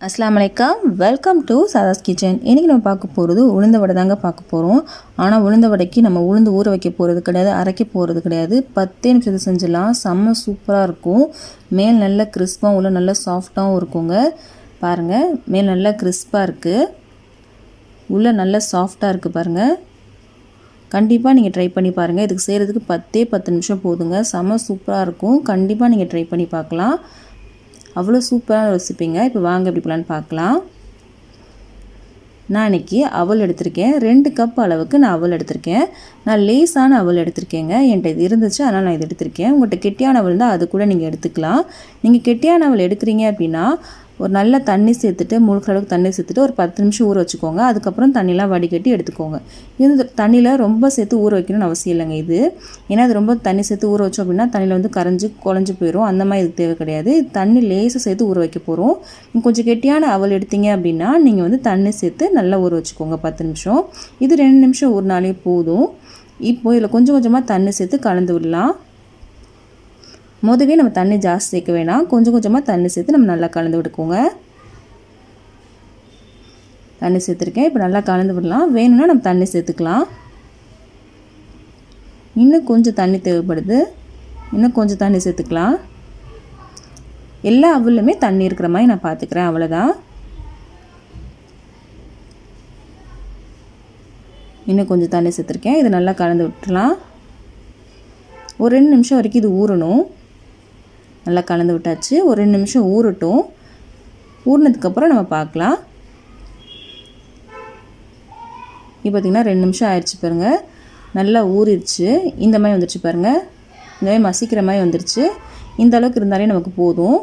அஸ்ஸலாமு அலைக்கும், welcome to சாதாஸ் kitchen. இன்றைக்கி நம்ம பார்க்க போகிறது உளுந்த வடை தாங்க பார்க்க போகிறோம். ஆனால் உளுந்த வடைக்கு நம்ம உளுந்து ஊற வைக்க போகிறது கிடையாது, அரைக்க போகிறது கிடையாது. 10 நிமிஷத்தை செஞ்சிடலாம். செம்ம சூப்பராக இருக்கும். மேல் நல்ல கிறிஸ்பாக உள்ள நல்ல சாஃப்டாகவும் இருக்குங்க. பாருங்கள், மேல் நல்லா கிறிஸ்பாக இருக்குது, உள்ளே நல்லா சாஃப்டாக இருக்குது. பாருங்கள், கண்டிப்பாக நீங்கள் ட்ரை பண்ணி பாருங்கள். இதுக்கு செய்கிறதுக்கு 10 நிமிஷம் போதுங்க. செம்ம சூப்பராக இருக்கும். கண்டிப்பாக நீங்கள் ட்ரை பண்ணி பார்க்கலாம். அவ்வளோ சூப்பரான ரெசிப்பிங்க. இப்போ வாங்க எப்படி பண்ணலான்னு பார்க்கலாம். நான் இன்றைக்கி அவல் எடுத்திருக்கேன். 2 கப் அளவுக்கு நான் அவல் எடுத்திருக்கேன். நான் லேசான அவல் எடுத்திருக்கேங்க. என்கிட்ட இது இருந்துச்சு, அதனால் நான் இது எடுத்திருக்கேன். உங்கள்கிட்ட கெட்டியான அவல் இருந்தால் அது கூட நீங்கள் எடுத்துக்கலாம். நீங்கள் கெட்டியான அவல் எடுக்கிறீங்க அப்படின்னா ஒரு நல்ல தண்ணி சேர்த்துட்டு, முழுக்கிற அளவுக்கு தண்ணி சேர்த்துட்டு ஒரு 10 நிமிஷம் ஊற வச்சுக்கோங்க. அதுக்கப்புறம் தண்ணியெலாம் வடிகட்டி எடுத்துக்கோங்க. இது தண்ணியில் ரொம்ப சேர்த்து ஊற வைக்கணும்னு அவசியம் இல்லைங்க இது. ஏன்னா அது ரொம்ப தண்ணி சேர்த்து ஊற வச்சோம் அப்படின்னா தண்ணியில் வந்து குழஞ்சி போயிடும். அந்த மாதிரி இதுக்கு தேவை கிடையாது. தண்ணி லேசாக சேர்த்து ஊற வைக்க போகிறோம். நீங்கள் கொஞ்சம் கெட்டியான அவல் எடுத்தீங்க அப்படின்னா நீங்கள் வந்து தண்ணி சேர்த்து நல்லா ஊற வச்சுக்கோங்க 10 நிமிஷம். இது 2 நிமிஷம் ஊறினாலே போதும். இப்போ இதில் கொஞ்சம் கொஞ்சமாக தண்ணி சேர்த்து கலந்து விடலாம். முதவே நம்ம தண்ணி ஜாஸ்தி சேர்க்க வேணாம், கொஞ்சம் கொஞ்சமாக தண்ணி சேர்த்து நம்ம நல்லா கலந்து விட்டுக்கோங்க. தண்ணி சேர்த்துருக்கேன். இப்போ நல்லா கலந்து விடலாம். வேணும்னா நம்ம தண்ணி சேர்த்துக்கலாம். இன்னும் கொஞ்சம் தண்ணி தேவைப்படுது, இன்னும் கொஞ்சம் தண்ணி சேர்த்துக்கலாம். எல்லா அவலுமே தண்ணி இருக்கிற மாதிரி நான் பார்த்துக்கிறேன், அவ்வளோதான். இன்னும் கொஞ்சம் தண்ணி சேர்த்துருக்கேன். இது நல்லா கலந்து விட்டுலாம். ஒரு 2 நிமிஷம் வரைக்கும் இது ஊறணும். நல்லா கலந்து விட்டாச்சு. ஒரு 2 நிமிஷம் ஊறட்டும். ஊறினதுக்கப்புறம் நம்ம பார்க்கலாம். இப்போ பார்த்திங்கன்னா 2 நிமிஷம் ஆயிடுச்சு பாருங்கள். நல்லா ஊறிடுச்சு. இந்த மாதிரி வந்துடுச்சு பாருங்கள். இந்த மாதிரி மசிக்கிற மாதிரி வந்துடுச்சு. இந்த அளவுக்கு இருந்தாலே நமக்கு போதும்.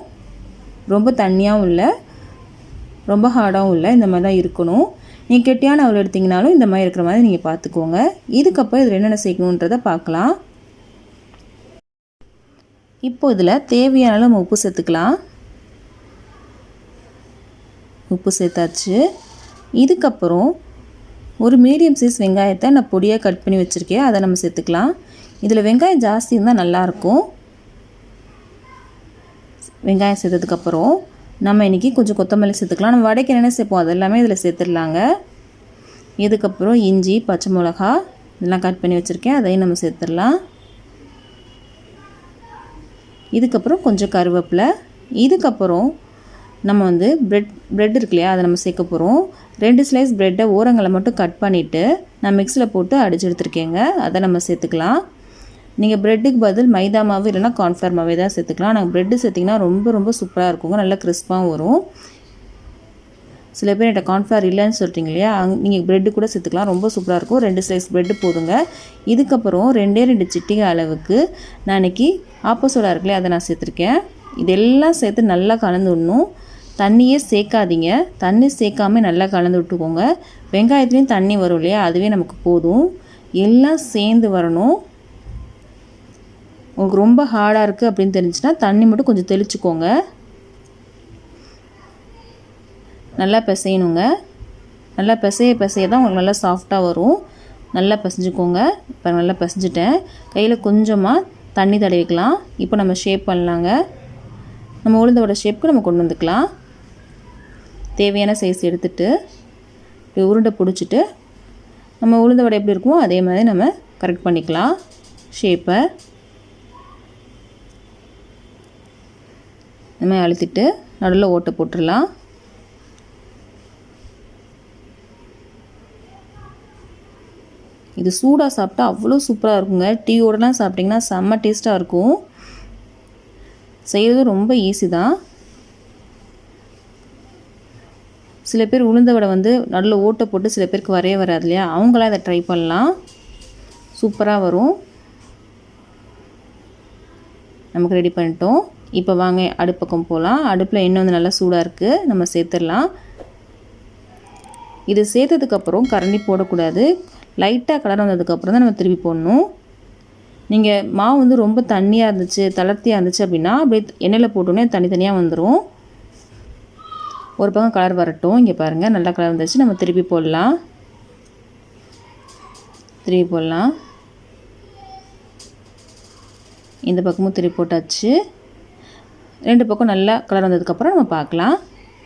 ரொம்ப தண்ணியாகவும் இல்லை, ரொம்ப ஹார்டாகவும் இல்லை, இந்த மாதிரி தான் இருக்கணும். நீங்கள் கெட்டியான அவல் எடுத்திங்கனாலும் இந்த மாதிரி இருக்கிற மாதிரி நீங்கள் பார்த்துக்கோங்க. இதுக்கப்புறம் இதில் என்னென்ன சேர்க்கணுன்றதை பார்க்கலாம். இப்போ இதில் தேவையான அளவு நம்ம உப்பு சேர்த்துக்கலாம். உப்பு சேர்த்தாச்சு. இதுக்கப்புறம் ஒரு மீடியம் சைஸ் வெங்காயத்தை நான் பொடியாக கட் பண்ணி வச்சுருக்கேன், அதை நம்ம சேர்த்துக்கலாம். இதில் வெங்காயம் ஜாஸ்தி இருந்தால் நல்லாயிருக்கும். வெங்காயம் சேர்த்ததுக்கப்புறம் நம்ம இன்றைக்கி கொஞ்சம் கொத்தமல்லி சேர்த்துக்கலாம். நம்ம வடைக்கு என்னென்ன சேர்ப்போம் அது எல்லாமே இதில் சேர்த்துடலாங்க. இதுக்கப்புறம் இஞ்சி, பச்சை மிளகா இதெல்லாம் கட் பண்ணி வச்சுருக்கேன், அதையும் நம்ம சேர்த்துடலாம். இதுக்கப்புறம் கொஞ்சம் கருவேப்பிலை. இதுக்கப்புறம் நம்ம வந்து ப்ரெட் இருக்கு இல்லையா, அதை நம்ம சேர்க்க போகிறோம். 2 ஸ்லைஸ் ப்ரெட்டை ஓரங்களை மட்டும் கட் பண்ணிவிட்டு நான் மிக்ஸியில் போட்டு அடிச்சு எடுத்துருக்கேங்க, அதை நம்ம சேர்த்துக்கலாம். நீங்கள் ப்ரெட்டுக்கு பதில் மைதா மாவு இல்லைனா கார்ன்ஃப்ளவர் மாவே தான் சேர்த்துக்கலாம். நாங்கள் ப்ரெட்டு சேர்த்திங்கன்னா ரொம்ப ரொம்ப சூப்பராக இருக்குங்க, நல்லா கிறிஸ்பாகவும் வரும். சில பேர் என்கிட்ட கார்ன்ஃப்ளவர் இல்லைன்னு சொல்கிறீங்க இல்லையா, நீங்கள் ப்ரெட்டு கூட சேர்த்துக்கலாம், ரொம்ப சூப்பராக இருக்கும். 2 ஸ்லைஸ் ப்ரெட்டு போதுங்க. இதுக்கப்புறம் 2 சிட்டிகை அளவுக்கு நான் இன்றைக்கி ஆப்ப சோடா இருக்குல்லையா, அதை நான் சேர்த்துருக்கேன். இதெல்லாம் சேர்த்து நல்லா கலந்து விடணும். தண்ணியே சேர்க்காதீங்க, தண்ணி சேர்க்காமல் நல்லா கலந்து விட்டுக்கோங்க. வெங்காயத்துலேயும் தண்ணி வரும் இல்லையா, அதுவே நமக்கு போதும். எல்லாம் சேர்ந்து வரணும். உங்களுக்கு ரொம்ப ஹார்டாக இருக்குது அப்படின்னு தெரிஞ்சுன்னா தண்ணி மட்டும் கொஞ்சம் தெளிச்சுக்கோங்க. நல்லா பிசையணுங்க. நல்லா பிசைய தான் உங்களுக்கு நல்லா சாஃப்டாக வரும். நல்லா பிசைஞ்சுக்கோங்க. இப்போ நல்லா பிசைஞ்சிட்டேன். கையில் கொஞ்சமாக தண்ணி தடவிக்கலாம். இப்போ நம்ம ஷேப் பண்ணலாங்க. நம்ம உளுந்தோட ஷேப்புக்கு நம்ம கொண்டு வந்துக்கலாம். தேவையான சைஸ் எடுத்துகிட்டு இப்படி உருண்டை பிடிச்சிட்டு நம்ம உளுந்த வடை எப்படி இருக்குமோ அதே மாதிரி நம்ம கரெக்ட் பண்ணிக்கலாம் ஷேப்பை. இந்த மாதிரி அழுத்திட்டு நடுவில் ஓட்டை போட்டுடலாம். இது சூடாக சாப்பிட்டா அவ்வளோ சூப்பராக இருக்குங்க. டீயோடலாம் சாப்பிட்டிங்கன்னா செம்ம டேஸ்ட்டாக இருக்கும். செய்கிறது ரொம்ப ஈஸி தான். சில பேர் உளுந்த வடை வந்து நடுவில் ஓட்டை போட்டு சில பேருக்கு வரைய வராது இல்லையா, அவங்களாம் இதை ட்ரை பண்ணலாம், சூப்பராக வரும். நமக்கு ரெடி பண்ணிட்டோம். இப்போ வாங்க அடுப்பக்கம் போகலாம். அடுப்பில் எண்ணெய் வந்து நல்லா சூடாக இருக்குது, நம்ம சேர்த்துடலாம். இது சேர்த்ததுக்கப்புறம் கரண்டி போடக்கூடாது. லைட்டாக கலர் வந்ததுக்கப்புறம் தான் நம்ம திருப்பி போடணும். நீங்கள் மாவு வந்து ரொம்ப தண்ணியாக இருந்துச்சு, தளர்த்தியாக இருந்துச்சு அப்படின்னா அப்படியே எண்ணெயில் போட்டோன்னே தனித்தனியாக வந்துடும். ஒரு பக்கம் கலர் வரட்டும். இங்கே பாருங்கள், நல்லா கலர் வந்துச்சு. நம்ம திருப்பி போடலாம். திருப்பி போடலாம். இந்த பக்கமும் திருப்பி போட்டாச்சு. 2 பக்கம் நல்லா கலர் வந்ததுக்கப்புறம் நம்ம பார்க்கலாம்.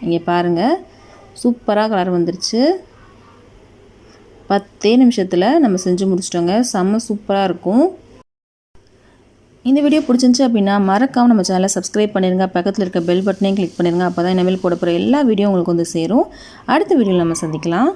இங்கே பாருங்கள், சூப்பராக கலர் வந்துருச்சு. 10 நிமிஷத்தில் நம்ம செஞ்சு முடிச்சிட்டோங்க. செம்ம சூப்பராக இருக்கும். இந்த வீடியோ பிடிச்சிருந்துச்சு அப்படின்னா மறக்காமல் நம்ம சேனலை சப்ஸ்கிரைப் பண்ணிடுங்க. பக்கத்தில் இருக்க பெல் பட்டனையும் கிளிக் பண்ணிடுங்க. அப்போ தான் இனிமேல் போட போகிற எல்லா வீடியோ உங்களுக்கு வந்து சேரும். அடுத்த வீடியோவில் நம்ம சந்திக்கலாம்.